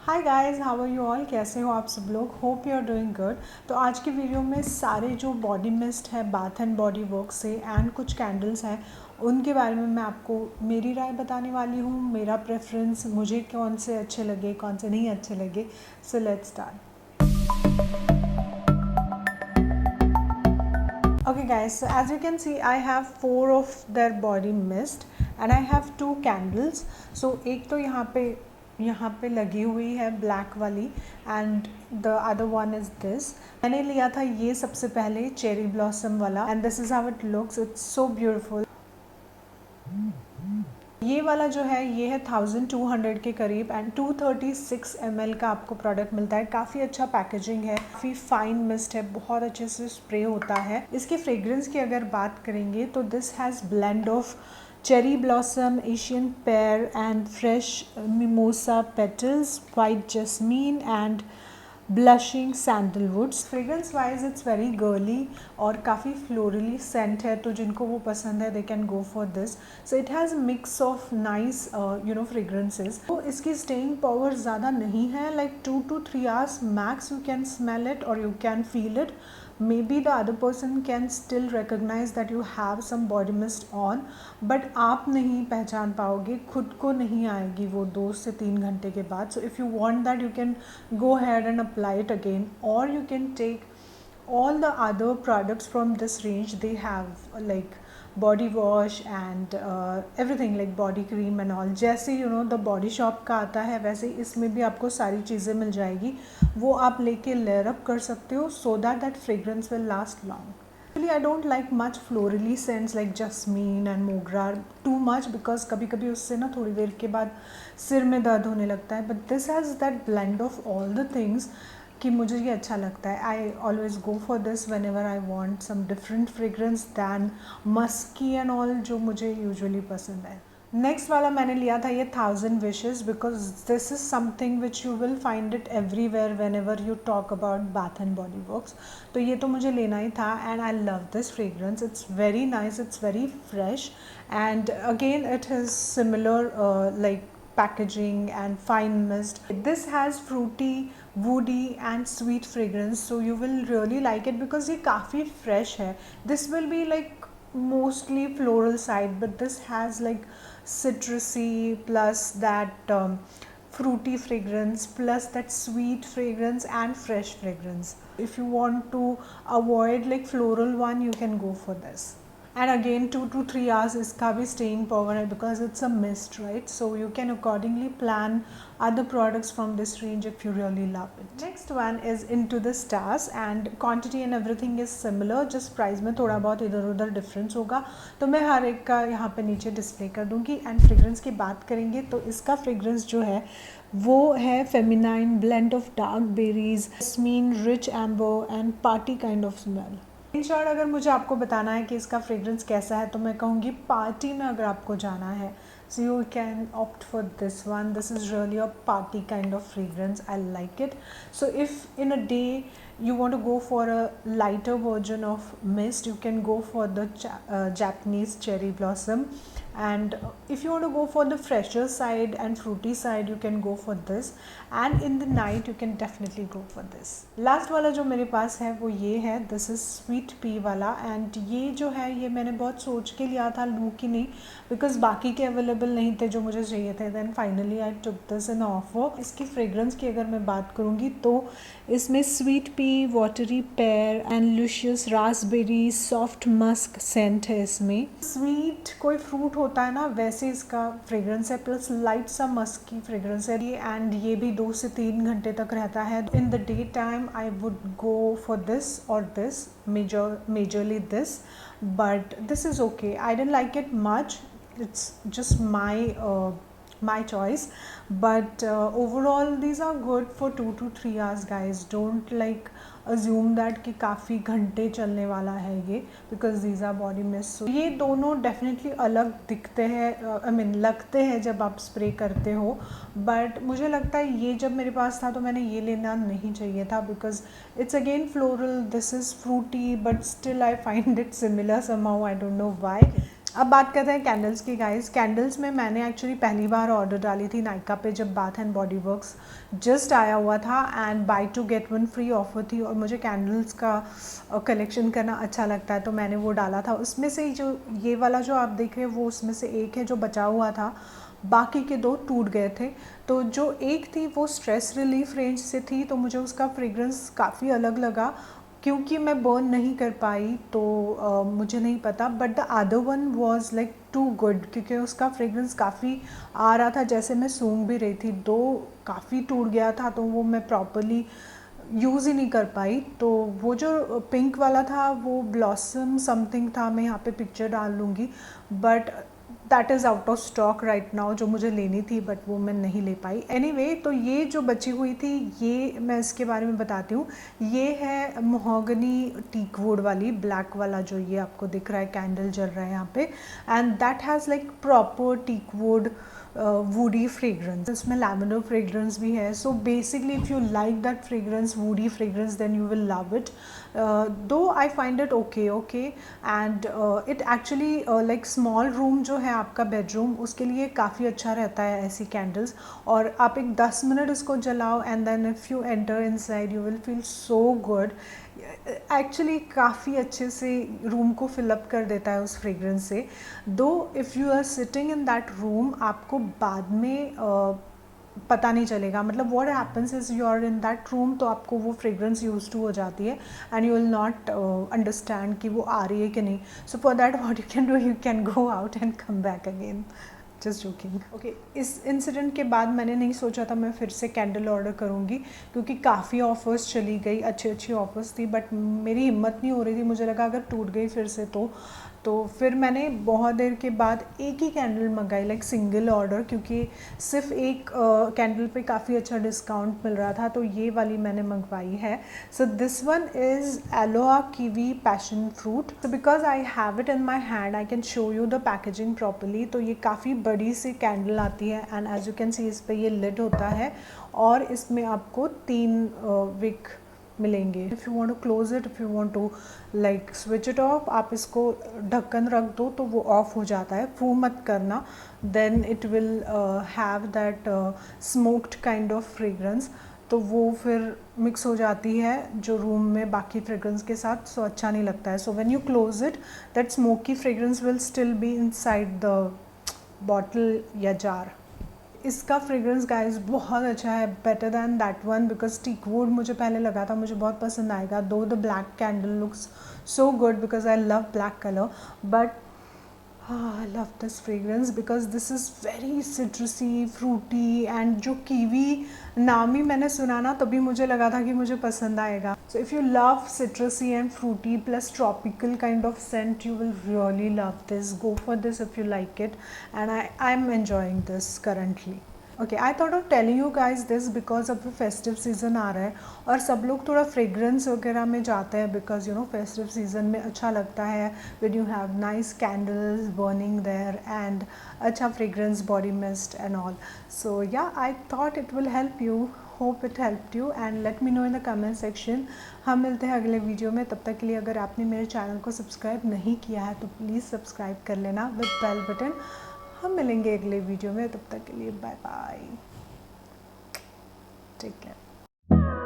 Hi guys, how are you all? कैसे हो आप सब लोग? Hope you are doing good. तो आज की वीडियो में सारे जो बॉडी मिस्ट है बाथ एंड बॉडी वर्क से एंड कुछ कैंडल्स हैं उनके बारे में मैं आपको मेरी राय बताने वाली हूँ, मेरा प्रेफरेंस, मुझे कौन से अच्छे लगे कौन से नहीं अच्छे लगे। So let's start. Okay guys, so as you can see I have 4 of their body mist and I have 2 candles. So एक तो यहाँ पे लगी हुई है ब्लैक वाली and the other one is this. मैंने लिया था ये सबसे पहले चेरी ब्लॉसम वाला and this is how it looks, it's so beautiful. ये वाला जो है ये है 1200 के करीब एंड 236 ml का आपको प्रोडक्ट मिलता है। काफ़ी अच्छा पैकेजिंग है, काफ़ी फाइन मिस्ट है, बहुत अच्छे से स्प्रे होता है। इसके फ्रेग्रेंस की अगर बात करेंगे तो this has blend of cherry blossom, Asian pear and fresh mimosa petals, white jasmine and blushing sandalwoods. Fragrance wise it's very girly और काफ़ी फ्लोरली सेंट है, तो जिनको वो पसंद है they can go for this. So it has mix of nice fragrances. तो इसकी स्टेइंग पावर ज़्यादा नहीं है, like 2 to 3 hours max you can smell it और you can feel it. maybe the other person can still recognize that you have some body mist on, but आप नहीं पहचान पाओगे, खुद को नहीं आएगी वो 2 से 3 घंटे के बाद। So if you want that you can go ahead and apply it again, or you can take all the other products from this range. They have like body wash and everything like body cream and all, जैसे the body shop का आता है वैसे इसमें भी आपको सारी चीज़ें मिल जाएगी। वो आप लेके लेयर अप कर सकते हो so that fragrance will last long. Actually, I don't like much florally scents like jasmine and mogra too much because कभी कभी उससे ना थोड़ी देर के बाद सिर में दर्द होने लगता है, but this has that blend of all the things कि मुझे ये अच्छा लगता है। I always go for this whenever I want some different fragrance than musky and all जो मुझे यूजुअली पसंद है। नेक्स्ट वाला मैंने लिया था ये 1000 wishes because this is something which you will find it everywhere when ever you talk about bath and body works. तो ये तो मुझे लेना ही था and I love this fragrance, it's very nice, it's very fresh and again it is similar like packaging and fine mist. This has fruity, woody and sweet fragrance, so you will really like it because ये काफ़ी fresh है। This will be like mostly floral side, but this has like citrusy plus that fruity fragrance plus that sweet fragrance and fresh fragrance. If you want to avoid like floral one, you can go for this. And again 2 to 3 hours इसका भी staying power है because it's a mist, right? So you can accordingly plan other products from this range if you really love it. Next one is Into the Stars and quantity and everything is similar, just price में थोड़ा बहुत इधर उधर difference होगा, तो मैं हर एक का यहाँ पे नीचे डिस्प्ले कर दूँगी। एंड फ्रेग्रेंस की बात करेंगे तो इसका फ्रेग्रेंस जो है वो है feminine blend of dark berries, jasmine, rich amber and party kind of smell. In short अगर मुझे आपको बताना है कि इसका फ्रेग्रेंस कैसा है तो मैं कहूँगी पार्टी में अगर आपको जाना है so you can opt for this one. This is really a party kind of fragrance. I like it. So if in a day you want to go for a lighter version of mist, you can go for the Japanese cherry blossom, and if you want to go for the fresher side and fruity side you can go for this, and in the night you can definitely go for this. Last वाला जो मेरे पास है वो ये है, this is sweet pea वाला, and ये जो है ये मैंने बहुत सोच के लिया था, लूँ कि नहीं, बिकॉज बाकी के अवेलेबल नहीं थे जो मुझे चाहिए थे। Then finally I took this in offer. इसकी फ्रेग्रेंस की अगर मैं बात करूँगी तो इसमें sweet pea, watery pear and luscious raspberry soft musk scent है। इसमें स्वीट कोई फ्रूट होता है ना वैसे इसका फ्रेग्रेंस है, प्लस लाइट सा मस्क की फ्रेग्रेंस है ये, एंड ये भी 2 से 3 घंटे तक रहता है। In the day time I would go for this और this, majorly this, but this is okay. I didn't like it much, it's just my choice, but overall these are good for 2 to 3 hours guys. Don't like assume that कि काफ़ी घंटे चलने वाला है ये, because these are body mist. So ये दोनों definitely अलग दिखते हैं, I mean लगते हैं जब आप स्प्रे करते हो, but मुझे लगता है ये जब मेरे पास था तो मैंने ये लेना नहीं चाहिए था because it's again floral, this is fruity, but still I find it similar somehow, I don't know why. अब बात करते हैं कैंडल्स की गाइस। कैंडल्स में मैंने एक्चुअली पहली बार ऑर्डर डाली थी नायका पे, जब bath and body works just आया हुआ था and buy 2 get 1 free offer थी, और मुझे कैंडल्स का कलेक्शन करना अच्छा लगता है, तो मैंने वो डाला था। उसमें से जो ये वाला जो आप देख रहे हैं वो उसमें से एक है जो बचा हुआ था, बाकी के 2 टूट गए थे। तो जो एक थी वो स्ट्रेस रिलीफ रेंज से थी, तो मुझे उसका फ्रेग्रेंस काफ़ी अलग लगा। क्योंकि मैं बर्न नहीं कर पाई तो मुझे नहीं पता, but the other one was like too good, क्योंकि उसका फ्रेग्रेंस काफ़ी आ रहा था जैसे मैं सूंघ भी रही थी। दो काफ़ी टूट गया था तो वो मैं प्रॉपरली यूज़ ही नहीं कर पाई। तो वो जो पिंक वाला था वो ब्लॉसम समथिंग था, मैं यहाँ पे पिक्चर डाल लूँगी, but that is out of stock right now, जो मुझे लेनी थी बट वो मैं नहीं ले पाई। एनीवे, तो ये जो बची हुई थी ये मैं इसके बारे में बताती हूँ। ये है महोगनी टीक वुड वाली, ब्लैक वाला जो ये आपको दिख रहा है कैंडल जल रहा है यहाँ पे, and that has like proper teak wood woody fragrance. इसमें लैवेंडर फ्रेग्रेंस भी है। So basically if you like that fragrance, woody fragrance, then you will love it. Though I find it okay and it actually like small room जो है आपका bedroom, उसके लिए काफ़ी अच्छा रहता है ऐसी कैंडल्स। और आप एक 10 मिनट इसको जलाओ and then if you enter inside you will feel so good. Actually काफ़ी अच्छे से रूम को फिलअप कर देता है उस फ्रेग्रेंस से। Though if you are sitting in that room, आपको बाद में पता नहीं चलेगा, मतलब what happens is you are in that room, तो आपको वो फ्रेग्रेंस यूज टू हो जाती है and you will not understand कि वो आ रही है कि नहीं। So for that what you can do, you can go out and come back again. Just joking. Okay, इस इंसिडेंट के बाद मैंने नहीं सोचा था मैं फिर से कैंडल ऑर्डर करूँगी, क्योंकि काफ़ी ऑफ़र्स चली गई, अच्छी अच्छी ऑफ़र्स थी, बट मेरी हिम्मत नहीं हो रही थी। मुझे लगा अगर टूट गई फिर से तो फिर मैंने बहुत देर के बाद एक ही कैंडल मंगाई, लाइक सिंगल ऑर्डर, क्योंकि सिर्फ एक कैंडल पे काफ़ी अच्छा डिस्काउंट मिल रहा था, तो ये वाली मैंने मंगवाई है। सो दिस वन इज़ एलोआ kiwi passion fruit. So because I have it in my hand I can show you the packaging properly. तो ये काफ़ी बड़ी सी कैंडल आती है and as you can see इस पर ये लिड होता है, और इसमें आपको 3 विक मिलेंगे। If you want to close it, if you want to like switch it off, आप इसको ढक्कन रख दो तो वो ऑफ हो जाता है। फू मत करना, then it will have that smoked kind of fragrance, तो वो फिर मिक्स हो जाती है जो रूम में बाकी फ्रेग्रेंस के साथ, सो अच्छा नहीं लगता है। So when you close it, that smoky fragrance will still be inside the bottle या जार। इसका फ्रेग्रेंस गाइस बहुत अच्छा है, better than that one, because teakwood मुझे पहले लगा था मुझे बहुत पसंद आएगा, दो the black candle looks so good because I love black colour, but I love this fragrance because this is very citrusy, fruity, and जो कीवी नाम ही मैंने सुना ना तभी मुझे लगा था कि मुझे पसंद आएगा. So if you love citrusy and fruity plus tropical kind of scent, you will really love this. Go for this if you like it, and I'm enjoying this currently. Okay, I thought of telling you guys this because अब festive season आ रहा है और सब लोग थोड़ा fragrance वगैरह में जाते हैं, because you know festive season में अच्छा लगता है when you have nice candles burning there and अच्छा fragrance, body mist and all. So yeah, I thought it will help you. Hope it help you and let me know in the comment section. हम मिलते हैं अगले video में. तब तक के लिए अगर आपने मेरे चैनल को सब्सक्राइब नहीं किया है तो प्लीज़ सब्सक्राइब कर लेना विद बेल बटन. हम मिलेंगे अगले वीडियो में, तब तक के लिए बाय बाय, टेक केयर.